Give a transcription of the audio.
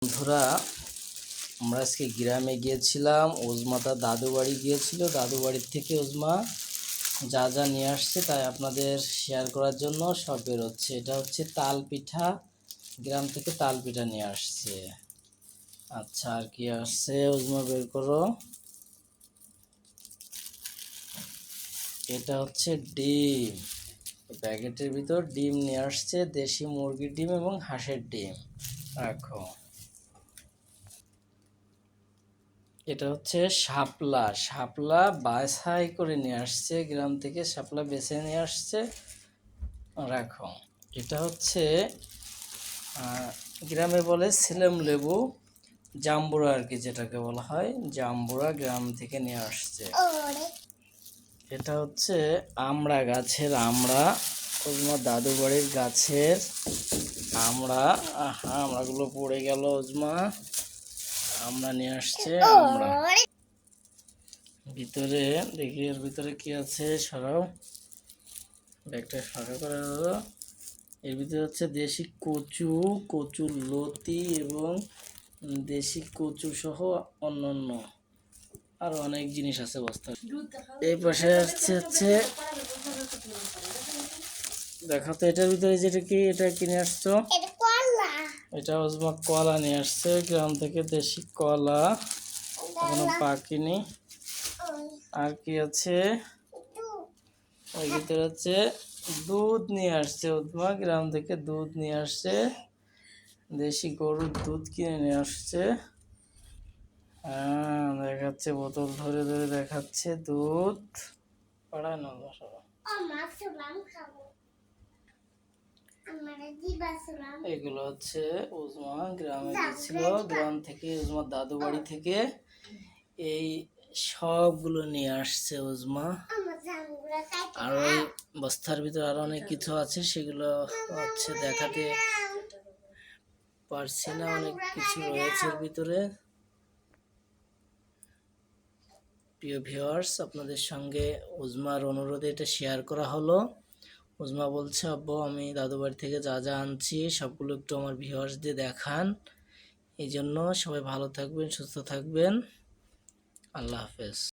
বন্ধুরা, আমরা আজকে গ্রামে গিয়েছিলাম। ওজমা তার দাদু বাড়ি গিয়েছিল। দাদু বাড়ির থেকে ওজমা যা যা নিয়ে আসছে তাই আপনাদের শেয়ার করার জন্য সব বেরোচ্ছে। এটা হচ্ছে তাল পিঠা, গ্রাম থেকে তাল পিঠা নিয়ে আসছে। আচ্ছা, আর কি আসছে ওজমা বের করো। এটা হচ্ছে ডিম, প্যাকেটের ভিতর ডিম নিয়ে আসছে, দেশি মুরগির ডিম এবং হাঁসের ডিম। রাখো। এটা হচ্ছে শাপলা, শাপলা বাছাই করে নিয়ে আসছে গ্রাম থেকে, শাপলা বেছে নিয়ে আসছে। রাখো। এটা হচ্ছে গ্রামে বলে ছিলেম লেবু, জাম্বুরা আর কি, যেটাকে বলা হয় জাম্বুরা, গ্রাম থেকে নিয়ে আসছে। এটা হচ্ছে আমড়া গাছের আমড়া, ওজমা দাদু বাড়ির গাছের আমড়া। আমড়াগুলো পড়ে গেল, ওজমা আমরা নিয়ে আসছে আমরা। ভিতরে দেখি এর ভিতরে কি আছে, সরাও ব্যাগটা ফাঁকা করে দাও। এর ভিতরে হচ্ছে দেশি কচু, কচুর লতি এবং দেশি কচু সহ অন্যান্য আর অনেক জিনিস আছে বস্তা। এই পাশে হচ্ছে দেখো তো এটার ভিতরে যেটা কি, এটা কিনে আসছো? এটা ওজমা কলা নিয়ে আসছে গ্রাম থেকে, দেশি কলা, এখনো পাকেনি। আর কি আছে ওই ভিতরে হচ্ছে দুধ নিয়ে আসছে ওজমা, গ্রাম থেকে দুধ নিয়ে আসছে, দেশি গরুর দুধ কিনে নিয়ে আসছে। দেখাচ্ছে বোতল ধরে ধরে দেখাচ্ছে দুধ। পাড়ায় না এগুলো হচ্ছে ওজমা গ্রামে গেছিল, গ্রাম থেকে ওজমার দাদু বাড়ি থেকে এই সবগুলো নিয়ে আসছে ওজমা। আর ওই বস্তার ভিতরে আরো অনেক কিছু আছে, সেগুলো হচ্ছে দেখাতে পারছি না, অনেক কিছু রয়েছে এর ভিতরে। প্রিয় ভিউয়ার্স, আপনাদের সঙ্গে ওজমার অনুরোধে এটা শেয়ার করা হলো। ওজমা বলছে, আব্বু আমি দাদু বাড়ি থেকে যা যা আনছি সবগুলো একটু আমার ভিউয়ার্সদের দেখান। এই জন্য সবাই ভালো থাকবেন, সুস্থ থাকবেন। আল্লাহ হাফেজ।